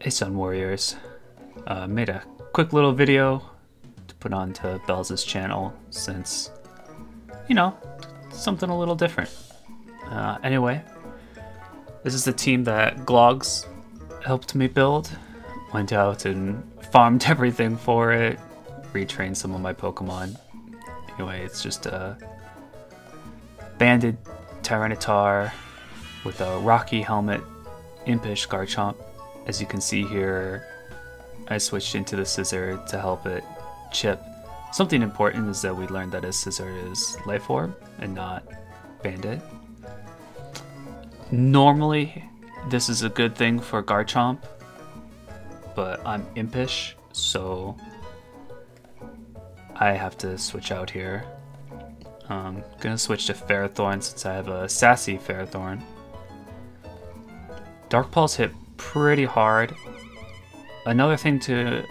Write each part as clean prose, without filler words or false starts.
Hey Sun Warriors, made a quick little video to put onto Belz's channel since, you know, something a little different. Anyway, this is the team that Glogs helped me build. Went out and farmed everything for it, retrained some of my Pokemon. Anyway, it's just a banded Tyranitar with a rocky helmet, impish Garchomp. As you can see here, I switched into the Scizor to help it chip. Something important is that we learned that a Scizor is Life Orb and not Bandit. Normally, this is a good thing for Garchomp, but I'm impish, so I have to switch out here. I'm gonna switch to Ferrothorn since I have a sassy Ferrothorn. Dark Pulse hit pretty hard. Another thing to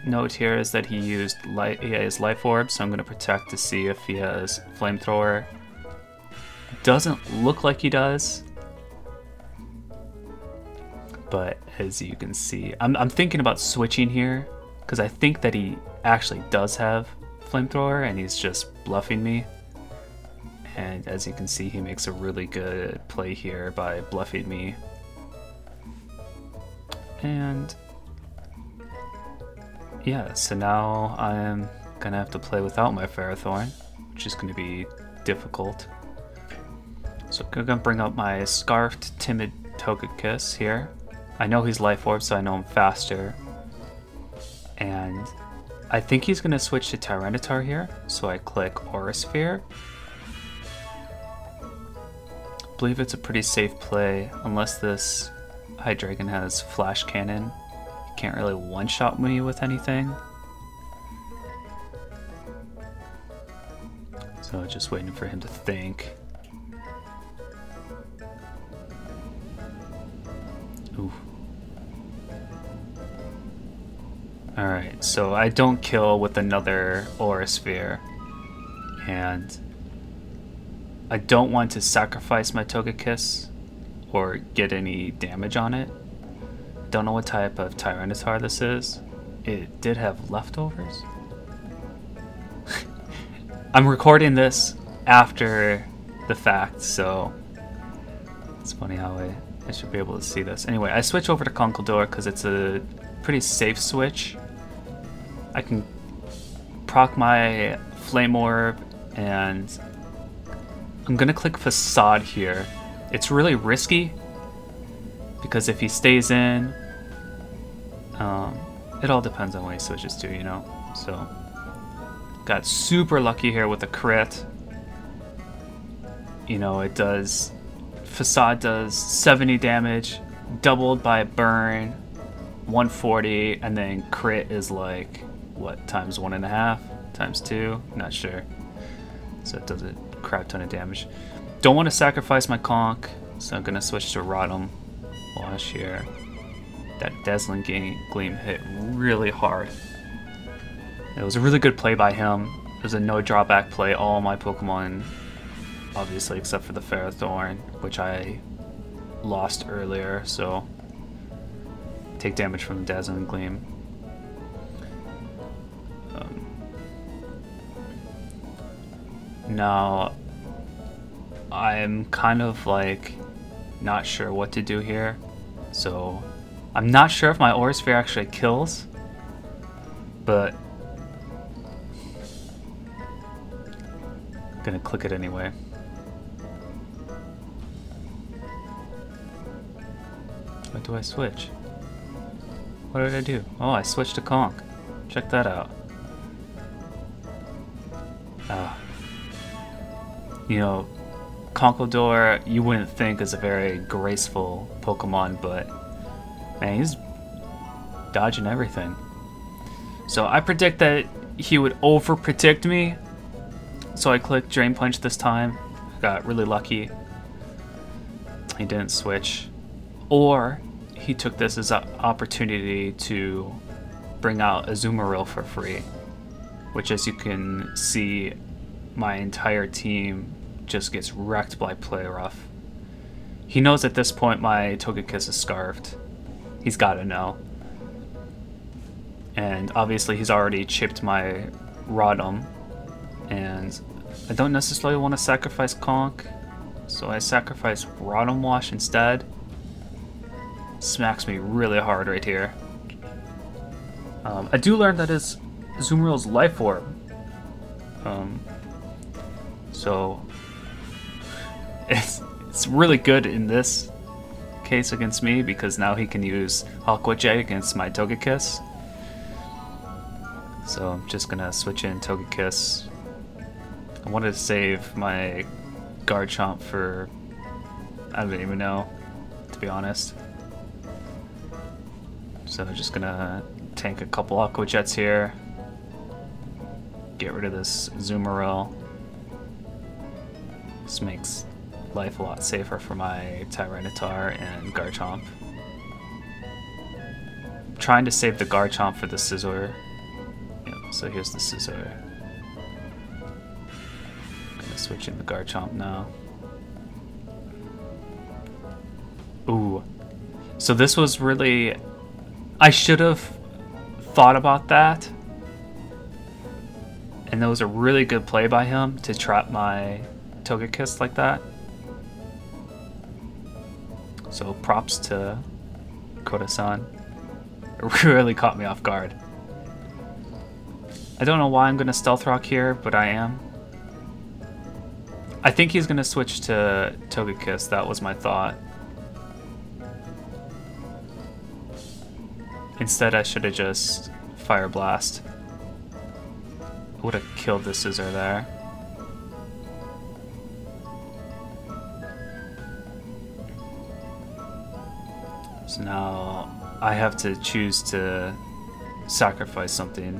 note here is that he has Life Orb, so I'm going to protect to see if he has Flamethrower. Doesn't look like he does, but as you can see, I'm thinking about switching here because I think that he actually does have Flamethrower and he's just bluffing me. And as you can see, he makes a really good play here by bluffing me. And yeah, so now I'm gonna have to play without my Ferrothorn, which is gonna be difficult. So I'm gonna bring up my Scarfed Timid Togekiss here. I know he's Life Orb, so I know I'm faster. And I think he's gonna switch to Tyranitar here, so I click Aura Sphere. I believe it's a pretty safe play, unless this Hydreigon has Flash Cannon. He can't really one-shot me with anything. So just waiting for him to think. Ooh. Alright, so I don't kill with another Aura Sphere. And I don't want to sacrifice my Togekiss or get any damage on it. Don't know what type of Tyranitar this is. It did have leftovers. I'm recording this after the fact, so it's funny how I should be able to see this. Anyway, I switch over to Conkeldurr because it's a pretty safe switch. I can proc my Flame Orb, and I'm gonna click Facade here. It's really risky because if he stays in, it all depends on what he switches to, you know. So got super lucky here with a crit. You know, it does, Facade does 70 damage, doubled by burn, 140, and then crit is like, what, times 1.5, times 2, not sure. So it does a crap ton of damage. Don't want to sacrifice my Conk, so I'm going to switch to Rotom Wash here. That Dazzling Gleam hit really hard. It was a really good play by him. It was a no drawback play. All my Pokemon, obviously except for the Ferrothorn, which I lost earlier, so take damage from the Dazzling Gleam. Now, I'm kind of like not sure what to do here, so I'm not sure if my Aura Sphere actually kills, but I'm gonna click it anyway. What do I switch? What did I do? Oh, I switched to Conk. Check that out. You know, Conkeldurr, you wouldn't think is a very graceful Pokemon, but man, he's dodging everything. So I predict that he would over-predict me, so I clicked Drain Punch this time. Got really lucky. He didn't switch. Or he took this as an opportunity to bring out Azumarill for free, which, as you can see, my entire team just gets wrecked by Play Rough. He knows at this point my Togekiss is scarfed, He's got to know. And obviously he's already chipped my Rotom, and I don't necessarily want to sacrifice Conk, so I sacrifice Rotom Wash instead. Smacks me really hard right here. I do learn that is Azumarill's Life Orb. So it's really good in this case against me, because now he can use Aqua Jet against my Togekiss. So I'm just gonna switch in Togekiss. I wanted to save my Garchomp for, I don't even know, to be honest. So I'm just gonna tank a couple Aqua Jets here. Get rid of this Azumarill. This makes life a lot safer for my Tyranitar and Garchomp. I'm trying to save the Garchomp for the Scizor. So here's the Scizor. Gonna switch in the Garchomp now. Ooh. So this was really... I should have thought about that. And that was a really good play by him to trap my Togekiss like that. So props to Koda-san. It really caught me off guard. I don't know why I'm going to Stealth Rock here, but I am. I think he's going to switch to Togekiss. That was my thought. Instead, I should have just Fire Blast. I would have killed the Scizor there. So now I have to choose to sacrifice something.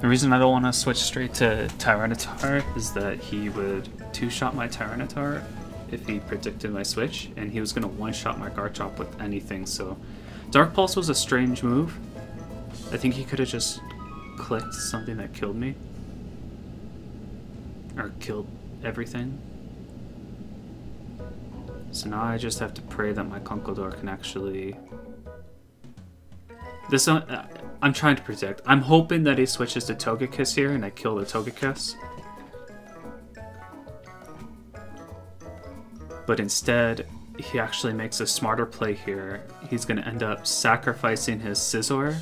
The reason I don't want to switch straight to Tyranitar is that he would two-shot my Tyranitar if he predicted my switch, and he was going to one-shot my Garchomp with anything, so Dark Pulse was a strange move. I think he could have just clicked something that killed me. Or killed everything. So now I just have to pray that my Conkeldurr can actually... This I'm trying to predict. I'm hoping that he switches to Togekiss here and I kill the Togekiss. But instead, he actually makes a smarter play here. He's going to end up sacrificing his Scizor,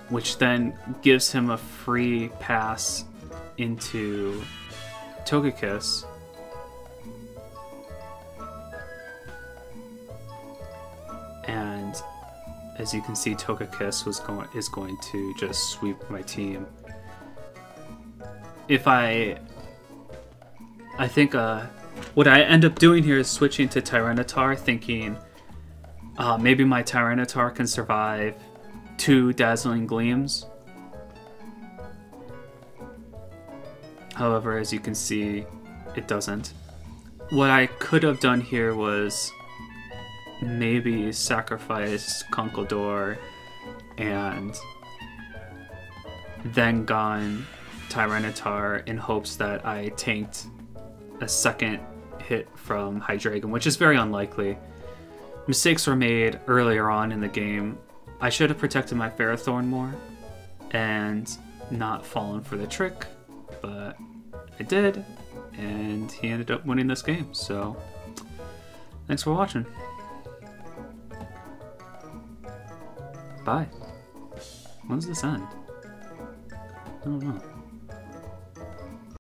which then gives him a free pass into Togekiss. And as you can see, Togekiss is going to just sweep my team. If I think what I end up doing here is switching to Tyranitar, thinking maybe my Tyranitar can survive 2 Dazzling Gleams. However, as you can see, it doesn't. What I could have done here was maybe sacrifice Conkeldurr and then gone Tyranitar in hopes that I tanked a second hit from Hydreigon, which is very unlikely. Mistakes were made earlier on in the game. I should have protected my Ferrothorn more and not fallen for the trick, but I did, and he ended up winning this game. So thanks for watching. Bye. When does this end? I don't know.